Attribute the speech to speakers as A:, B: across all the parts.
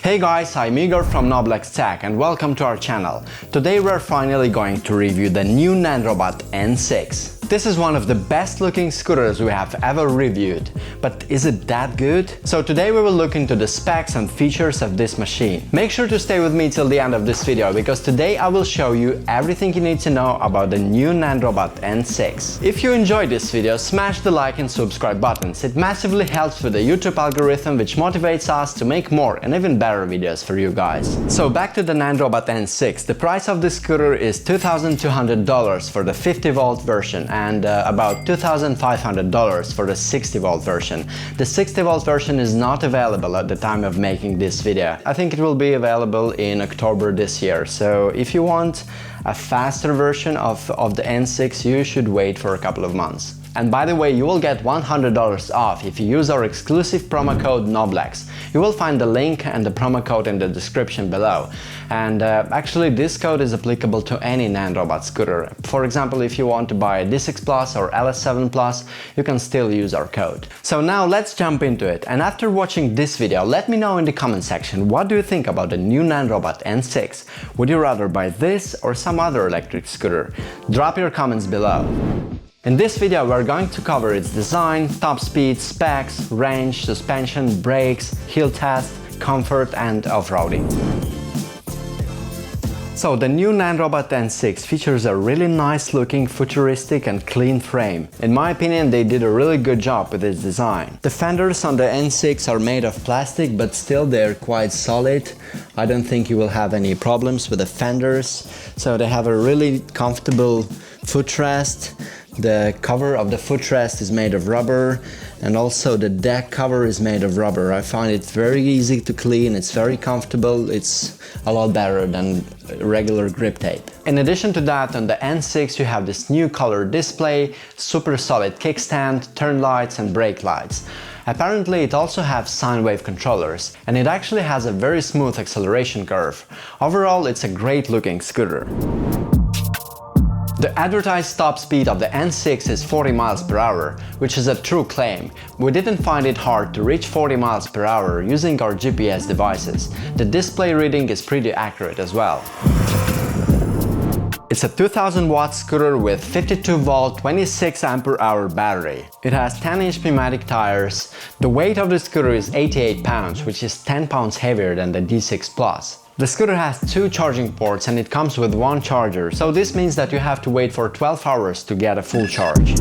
A: Hey guys, I'm Igor from Noblex Tech and welcome to our channel. Today we're finally going to review the new Nanrobot N6. This is one of the best looking scooters we have ever reviewed, but is it that good? So today we will look into the specs and features of this machine. Make sure to stay with me till the end of this video, because today I will show you everything you need to know about the new Nanrobot N6. If you enjoyed this video, smash the like and subscribe buttons. It massively helps with the YouTube algorithm, which motivates us to make more and even better videos for you guys. So back to the Nanrobot N6. The price of this scooter is $2,200 for the 50 volt version and about $2,500 for the 60 volt version. The 60 volt version is not available at the time of making this video. I think it will be available in October this year, so if you want a faster version of the N6, you should wait for a couple of months. And by the way, you will get $100 off if you use our exclusive promo code Noblex. You will find the link and the promo code in the description below. And actually this code is applicable to any Nanrobot scooter. For example, if you want to buy a D6 Plus or LS7 Plus, you can still use our code. So now let's jump into it. And after watching this video, let me know in the comment section, what do you think about the new Nanrobot N6? Would you rather buy this or some other electric scooter? Drop your comments below. In this video we're going to cover its design, top speed, specs, range, suspension, brakes, hill test, comfort and off-roading. So the new Nanrobot N6 features a really nice looking, futuristic and clean frame. In my opinion, they did a really good job with its design. The fenders on the N6 are made of plastic, but still they're quite solid. I don't think you will have any problems with the fenders. So they have a really comfortable footrest. The cover of the footrest is made of rubber, and also the deck cover is made of rubber. I find it very easy to clean, it's very comfortable, it's a lot better than regular grip tape. In addition to that, on the N6 you have this new color display, super solid kickstand, turn lights and brake lights. Apparently it also has sine wave controllers, and it actually has a very smooth acceleration curve. Overall, it's a great looking scooter. The advertised top speed of the N6 is 40 miles per hour, which is a true claim. We didn't find it hard to reach 40 miles per hour using our GPS devices. The display reading is pretty accurate as well. It's a 2000 watt scooter with 52 volt 26 ampere hour battery. It has 10-inch pneumatic tires. The weight of the scooter is 88 pounds, which is 10 pounds heavier than the D6 Plus. The scooter has 2 charging ports and it comes with 1 charger, so this means that you have to wait for 12 hours to get a full charge.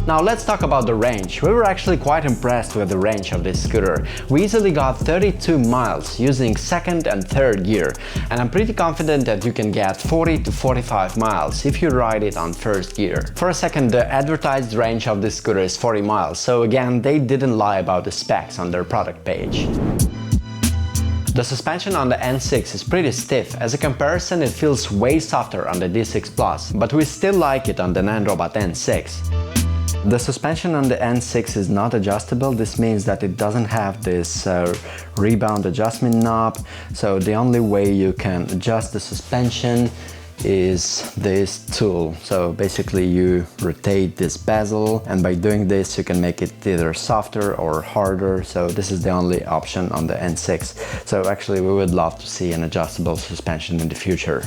A: Now let's talk about the range. We were actually quite impressed with the range of this scooter. We easily got 32 miles using 2nd and 3rd gear, and I'm pretty confident that you can get 40 to 45 miles if you ride it on 1st gear. For a second, the advertised range of this scooter is 40 miles, so again, they didn't lie about the specs on their product page. The suspension on the N6 is pretty stiff. As a comparison, it feels way softer on the D6 Plus, but we still like it on the Nanrobot N6. The suspension on the N6 is not adjustable. This means that it doesn't have this rebound adjustment knob, so the only way you can adjust the suspension is this tool. So basically you rotate this bezel, and by doing this you can make it either softer or harder, so this is the only option on the N6. So actually we would love to see an adjustable suspension in the future.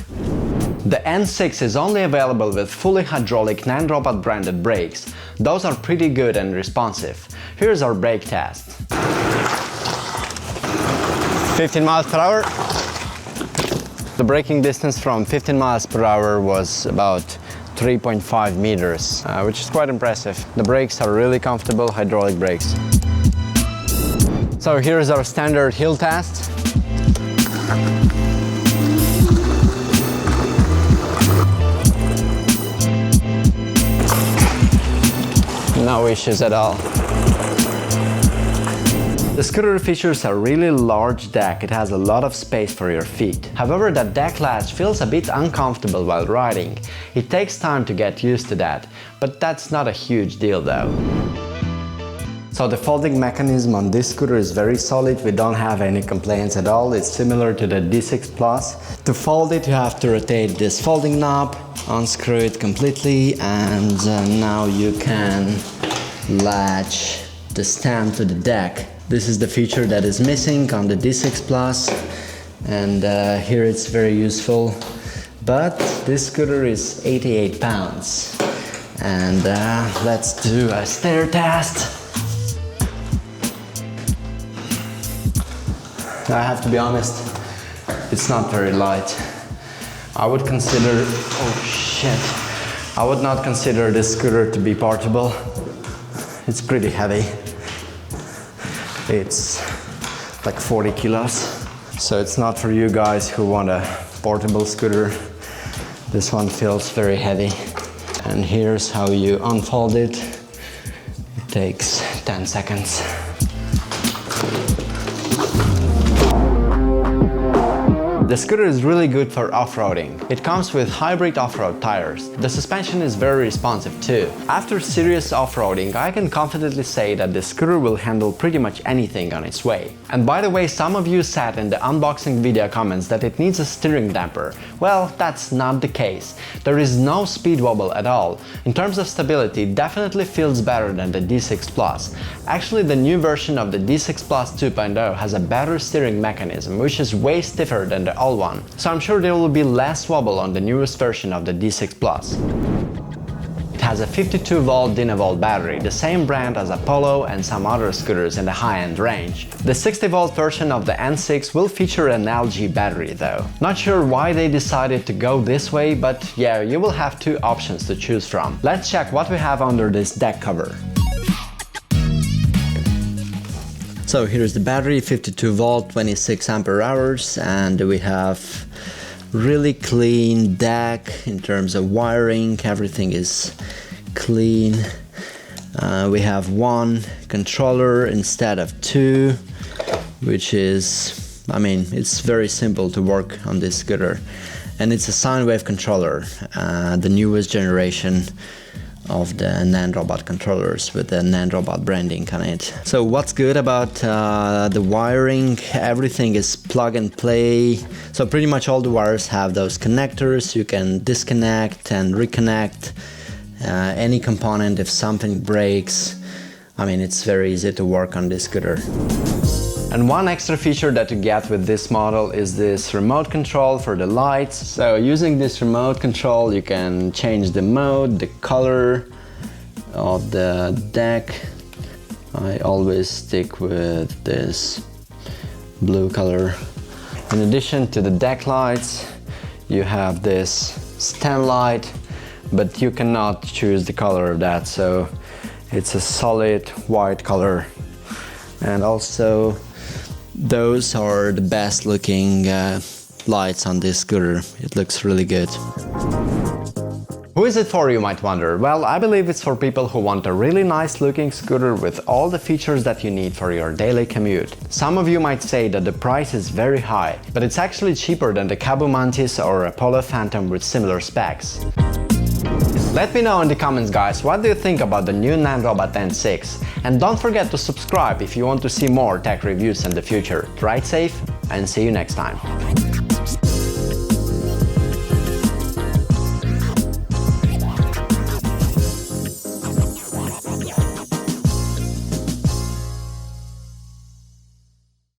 A: The N6 is only available with fully hydraulic Nanrobot branded brakes. Those are pretty good and responsive. Here's our brake test. 15 miles per hour. The braking distance from 15 miles per hour was about 3.5 meters, which is quite impressive. The brakes are really comfortable, hydraulic brakes. So here's our standard hill test. No issues at all. The scooter features a really large deck. It has a lot of space for your feet. However, that deck latch feels a bit uncomfortable while riding. It takes time to get used to that, but that's not a huge deal though. So the folding mechanism on this scooter is very solid. We don't have any complaints at all. It's similar to the D6 Plus. To fold it, you have to rotate this folding knob, unscrew it completely, and now you can latch the stand to the deck This is the feature that is missing on the D6 Plus, and here it's very useful. But this scooter is 88 pounds. And let's do a stair test. I have to be honest, it's not very light. I would consider, oh shit, I would not consider this scooter to be portable. It's pretty heavy. It's like 40 kilos. So it's not for you guys who want a portable scooter. This one feels very heavy. And here's how you unfold it. It takes 10 seconds. The scooter is really good for off-roading. It comes with hybrid off-road tires. The suspension is very responsive too. After serious off-roading, I can confidently say that the scooter will handle pretty much anything on its way. And by the way, some of you said in the unboxing video comments that it needs a steering damper. Well, that's not the case. There is no speed wobble at all. In terms of stability, it definitely feels better than the D6 Plus. Actually, the new version of the D6 Plus 2.0 has a better steering mechanism, which is way stiffer than the old one. So I'm sure there will be less wobble on the newest version of the D6 Plus. It has a 52-volt Dynavolt battery, the same brand as Apollo and some other scooters in the high-end range. The 60-volt version of the N6 will feature an LG battery though. Not sure why they decided to go this way, but yeah, you will have two options to choose from. Let's check what we have under this deck cover. So here's the battery, 52 volt, 26 ampere hours, and we have really clean deck in terms of wiring. Everything is clean. We have one controller instead of two, which is, I mean, it's very simple to work on this scooter. And it's a sine wave controller, the newest generation of the Nanrobot controllers with the Nanrobot branding on it. So what's good about the wiring? Everything is plug and play. So pretty much all the wires have those connectors. You can disconnect and reconnect any component if something breaks. I mean, it's very easy to work on this scooter. And one extra feature that you get with this model is this remote control for the lights. So using this remote control, you can change the mode, the color of the deck. I always stick with this blue color. In addition to the deck lights, you have this stand light, but you cannot choose the color of that. So it's a solid white color. And also, those are the best looking lights on this scooter. It looks really good. Who is it for, you might wonder? Well, I believe it's for people who want a really nice looking scooter with all the features that you need for your daily commute. Some of you might say that the price is very high, but it's actually cheaper than the Kaabo Mantis or Apollo Phantom with similar specs. Let me know in the comments, guys, what do you think about the new Nanrobot N6? And don't forget to subscribe if you want to see more tech reviews in the future. Ride safe and see you next time.